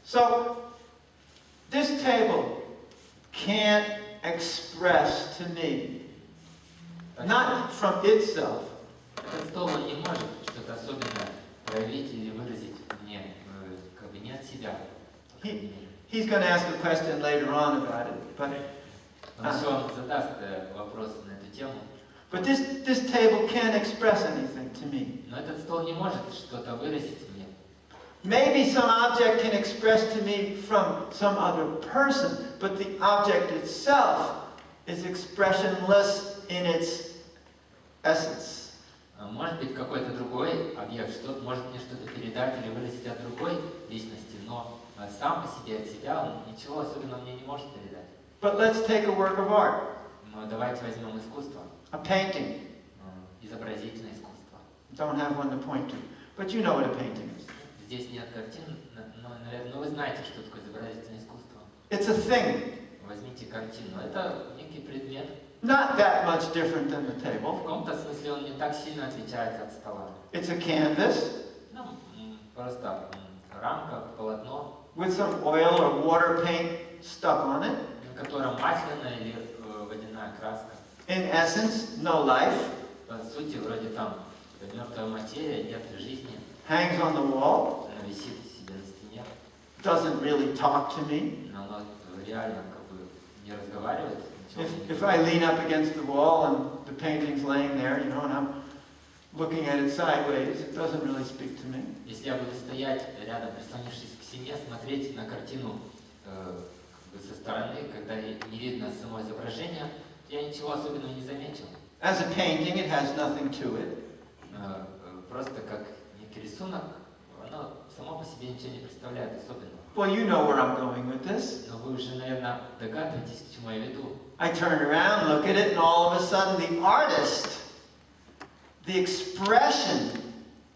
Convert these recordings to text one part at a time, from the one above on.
So, this table can't express to me, not from itself, Этот стол, он не может что-то особенное проявить или выразить мне, как бы не от себя. He's going to ask a question later on about it, but Он еще вам задаст вопрос на эту тему. But this table can't express anything to me. Но этот стол не может что-то выразить мне. Maybe some object can express to me from some other person, but the object itself is expressionless in its essence. Может быть, какой-то другой объект может мне что-то передать или выразить от другой личности, но сам по себе, от себя, он ничего особенного мне не может передать. But let's take a work of art. Но давайте возьмем искусство. A painting. Изобразительное искусство. Don't have one to point to, but you know what a painting is. Здесь нет картин, но вы знаете, что такое изобразительное искусство. It's a thing. Возьмите картину. Это некий предмет. Not that much different than the В table. каком-то смысле он не так сильно отличается от стола. It's a canvas Ну, просто рамка, полотно, with some oil or water paint stuck on it. на котором масляная или водяная краска. In essence, no life. По сути, вроде там мертвая материя, нет жизни. Hangs on the wall. Она висит себе на стене, Doesn't really talk to me. но она реально как бы не разговаривает. If I lean up against the wall and the painting's laying there, you know, and I'm looking at it sideways, it doesn't really speak to me. Если я буду стоять рядом, прислонившись к стене, смотреть на картину как бы со стороны, когда не видно само изображение, я ничего особенного не заметил. As a painting, it has nothing to it. Просто как некий рисунок, оно само по себе ничего не представляет особенного. Well, you know where I'm going with this. Но вы уже, наверное, догадываетесь, к чему я веду. I turn around, look at it, and all of a sudden the artist, the expression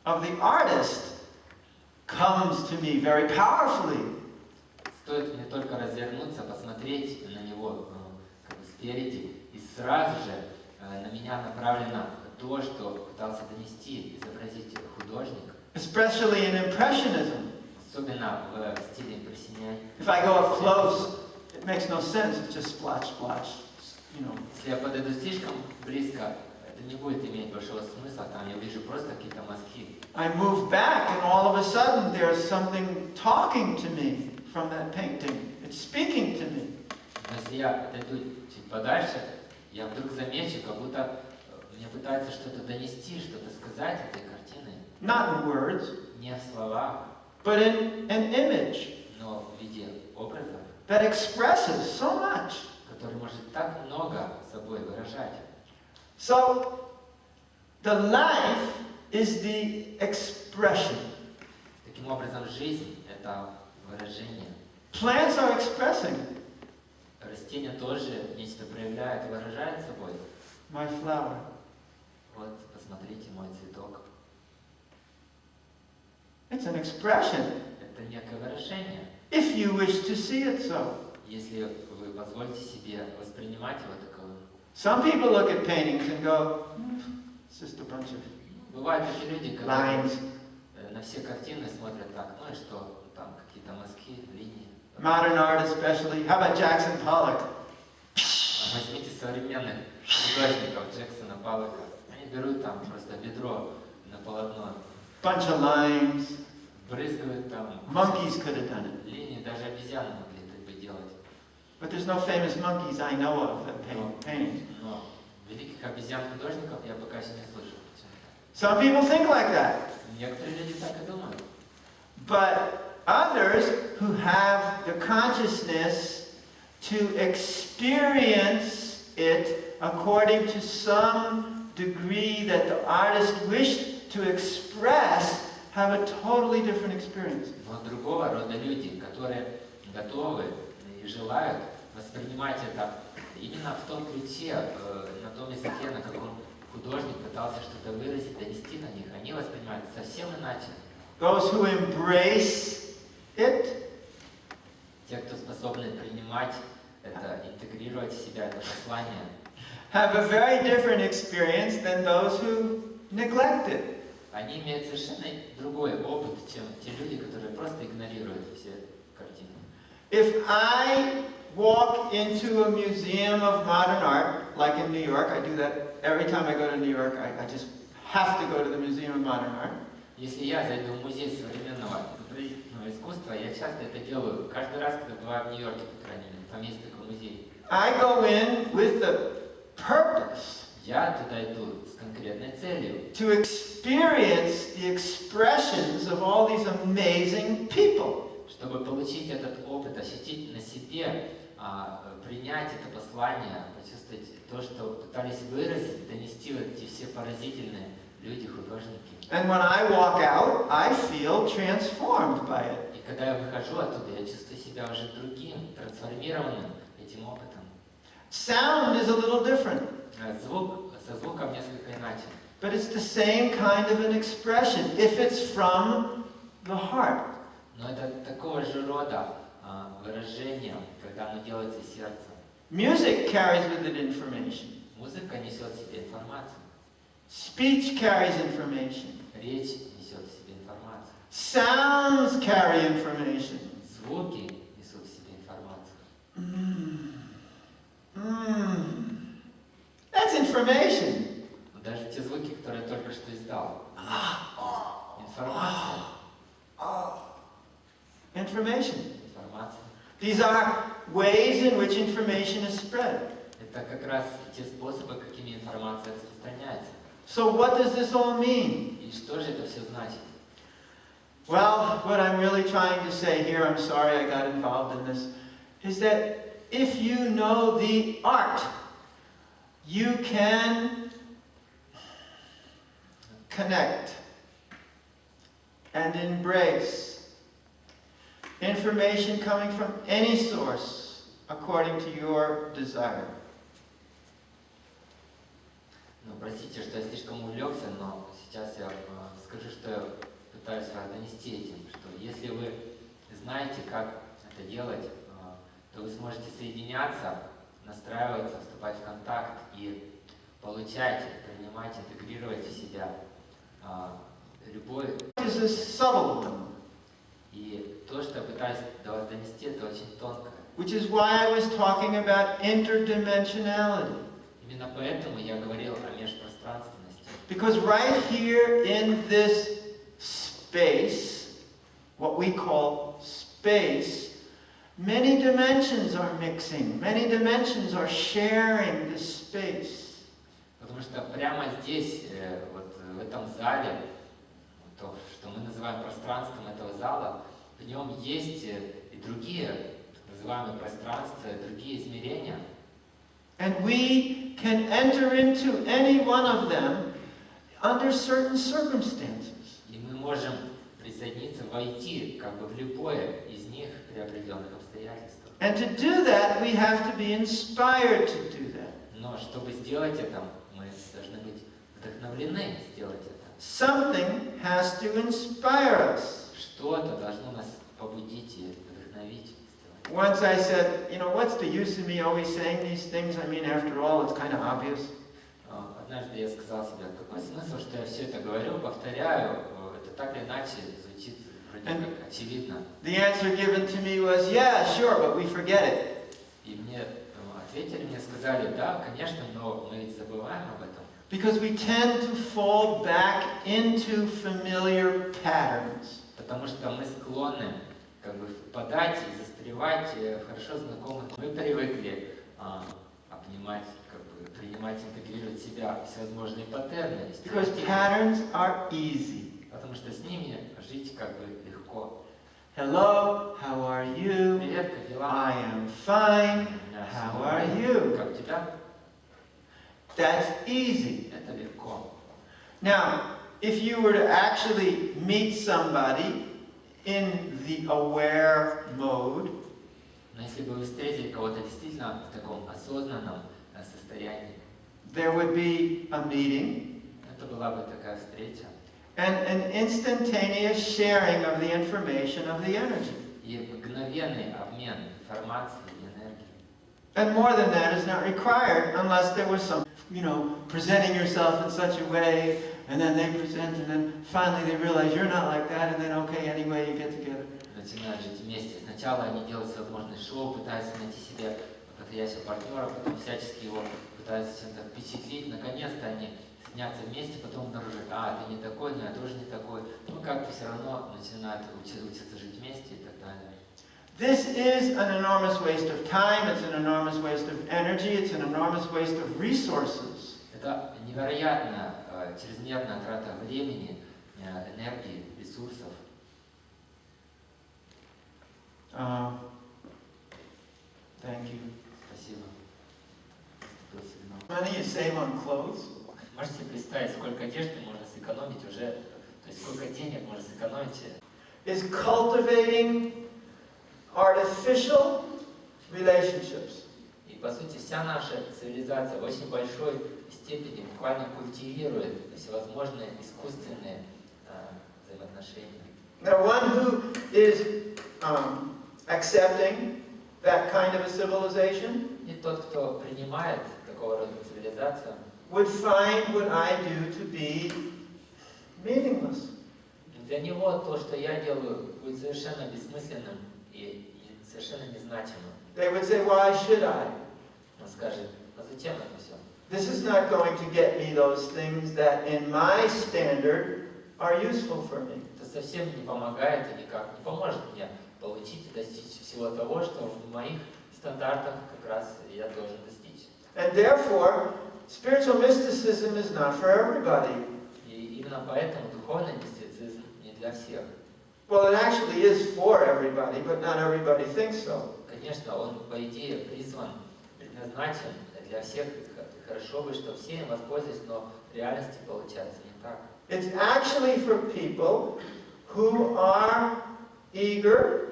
of the artist comes to me very powerfully. Стоит мне только развернуться, посмотреть на него как бы спереди, и сразу же на меня направлено то, что пытался донести, изобразить художник. Especially in Impressionism. Особенно в стиле импрессионизма. If I go up close, it makes no sense. It's just splotch, splotch, you know. Если я подойду слишком близко, это не будет иметь большого смысла, там я вижу просто какие-то мазки. I move back, and all of a sudden there's something talking to me from that painting. It's speaking to me. Но если я отойду чуть подальше, я вдруг замечу, как будто мне пытается что-то донести, что-то сказать этой картиной. Not in words, Не в словах, but in an image но в виде образа, that expresses so much. который может так много собой выражать. So, the life is the expression. Таким образом, жизнь – это выражение. Plants are expressing. Растение тоже нечто проявляет и выражает собой. My flower. Вот, посмотрите мой цветок. It's an expression, Это некое выражение. if you wish to see it so. Если вы позволите себе воспринимать его таковым. Some people look at paintings and go, it's just a bunch of Бывают такие люди, которые lines. на все картины смотрят так, ну и что, там какие-то мазки, линии. Modern art especially. How about Jackson Pollock? Возьмите современных художников Джексона Поллока. Они берут там просто ведро на полотно, Bunch of lines. брызгают там Monkeys could have done it. линии, даже обезьяны могли это бы делать. But there's no famous monkeys I know of that paint paintings. Но великих обезьян-художников я пока еще не слышал. Some people think like that. Некоторые люди так и думают. But others who have the consciousness to experience it according to some degree that the artist wished to express have a totally different experience. Но другого рода люди, которые готовы и желают воспринимать это именно в том ключе, на том языке, на каком художник пытался что-то выразить, донести на них, они воспринимают совсем иначе. Those who embrace it Те, кто способны принимать это, интегрировать в себя это послание, have a very different experience than those who neglect it. они имеют совершенно другой опыт, чем те люди, которые просто игнорируют все If I walk into a museum of modern art, like in New York, I do that every time I go to New York, I just have to go to the Museum of Modern Art. Если я зайду в музей современного изобразительного искусства, я часто это делаю, каждый раз, когда бываю в Нью-Йорке, по крайней мере, там есть такой музей. I go in with the purpose Я туда иду с конкретной целью. to experience the expressions of all these amazing people. Чтобы получить этот опыт, ощутить на себе, принять это послание, почувствовать то, что пытались выразить, донести вот эти все поразительные люди, художники. And when I walk out, I feel transformed by it. И когда я выхожу оттуда, я чувствую себя уже другим, трансформированным этим опытом. Sound is a little different, Со звуком несколько иначе. but it's the same kind of an expression if it's from the heart. Но это такого же рода выражение, когда оно делается из сердца. Music carries with it information. Музыка несет в себе информацию. Speech carries information. Речь несет в себе информацию. Sounds carry information. Звуки несут в себе информацию. That's information. Даже те звуки, которые я только что издал. Информация. Information. Информация. These are ways in which information is spread. Это как раз те способы, какими информация распространяется. So what does this all mean? И что же это все значит? Well, what I'm really trying to say here, I'm sorry I got involved in this, is that if you know the art, you can connect and embrace information coming from any source according to your desire. Ну, простите, что я слишком увлекся, но сейчас я скажу, что я пытаюсь вас донести этим, что если вы знаете, как это делать, то вы сможете соединяться, настраиваться, вступать в контакт и получать, принимать, интегрировать в себя любовь. This is subtle one, И то, что я пытаюсь до вас донести, это очень тонко. which is why I was talking about interdimensionality. Именно поэтому я говорил о межпространственности. Because right here in this space, what we call space, many dimensions are mixing, many dimensions are sharing this space. Потому что прямо здесь, вот в этом зале, то, что мы называем пространством этого зала, в нем есть и другие так называемые пространства, и другие измерения. And we can enter into any one of them under certain circumstances. И мы можем присоединиться, войти как бы в любое из них при определенных обстоятельствах. And to do that, we have to be inspired to do that. Но чтобы сделать это, мы должны быть вдохновлены сделать это. Something has to inspire us. Что-то должно нас побудить и вдохновить. Once I said, you know, what's the use of me always saying these things? I mean, after all, it's kind of obvious. Однажды я сказал себе, какой смысл, что я все это говорю, повторяю, это так или иначе звучит вроде как очевидно. The answer given to me was, yeah, sure, but we forget it. И мне ответили, мне сказали, да, конечно, но мы ведь забываем об этом. Because we tend to fall back into familiar patterns. Потому что мы склонны как бы впадать и застревать в хорошо знакомых. Мы привыкли понимать, как бы принимать, интегрировать в себя всевозможные паттерны. Because patterns are easy. Потому что с ними жить как бы легко. Hello, how are you? Привет, как дела? I am fine. How are you? Как у тебя? That's easy. Это легко. Now, if you were to actually meet somebody in the aware mode, Но если бы вы встретили кого-то действительно в таком осознанном состоянии, there would be a meeting это была бы такая встреча. and an instantaneous sharing of the information of the energy. И мгновенный обмен информацией и энергией. And more than that is not required unless there was some, you know, presenting yourself in such a way, and then they present, and then finally they realize you're not like that, and then okay, anyway, you get together. начинают жить вместе. Сначала они делают всевозможные шоу, пытаются найти себе подходящего партнера, потом всячески его пытаются чем-то впечатлить. Наконец-то они снятся вместе, потом обнаружат, ты не такой, но я тоже не такой. Ну, как-то все равно начинают учиться жить вместе и так далее. This is an enormous waste of time, it's an enormous waste of energy, it's an enormous waste of resources. Это невероятная, чрезмерная трата времени, энергии, ресурсов. Thank you. Спасибо. Money you save on clothes? Можете представить, сколько одежды можно сэкономить уже, то есть сколько денег можно сэкономить? Is cultivating artificial relationships. И по сути вся наша цивилизация в очень большой степени буквально культивирует всевозможные искусственные взаимоотношения. Now, one who is accepting that kind of a civilization И тот, кто принимает такого рода цивилизацию, would find what I do to be meaningless. для него то, что я делаю, будет совершенно бессмысленным и совершенно незначимым. They would say, why should I? Он скажет, зачем это все? This is not going to get me those things that in my standard are useful for me. Это совсем не помогает и никак не поможет мне получить и достичь всего того, что в моих стандартах как раз я должен достичь. And therefore, spiritual mysticism is not for everybody. И именно поэтому духовный мистицизм не для всех. Well, it actually is for everybody, but not everybody thinks so. Конечно, он, по идее, призван, предназначен для всех. Хорошо бы, что все им воспользовались, но в реальности получается не так. It's actually for people who are eager,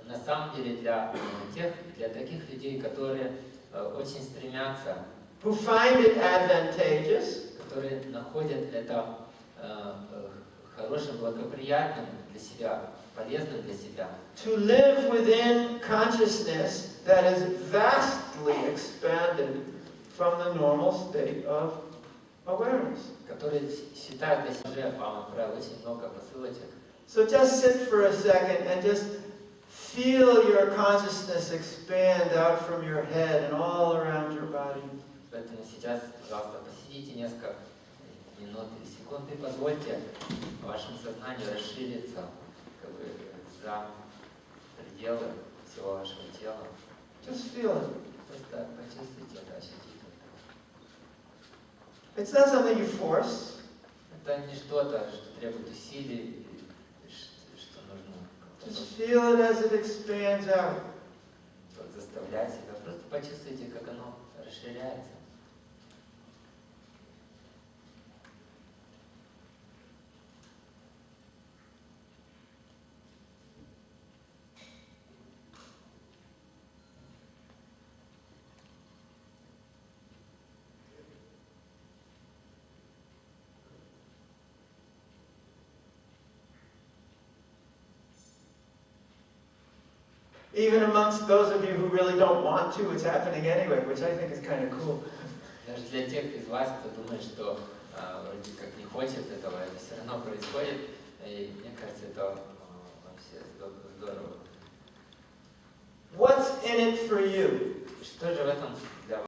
На самом деле для таких людей, которые очень стремятся, who find it advantageous, которые находят это хорошим, благоприятным для себя, полезным для себя, to live within consciousness that is vastly expanded from the normal state of awareness. которые считают для себя, уже вам отправил очень много посылочек. So just sit for a second and just feel your consciousness expand out from your head and all around your body. Поэтому сейчас, пожалуйста, посидите несколько минут или секунд и позвольте вашему сознанию расшириться как бы за пределы всего вашего тела. Just feel it. Просто почувствуйте это, ощутите It's not something you force. это. Это не что-то, что требует усилий, что нужно Just feel it as it expands out. заставлять себя. Просто почувствуйте, как оно расширяется. Even amongst those of you who really don't want to, it's happening anyway, which I think is kind of cool. Даже для тех из вас, кто думает, что вроде как не хочет этого, это все равно происходит. И мне кажется, это вообще здорово. What's in it for you? Что же в этом для вас?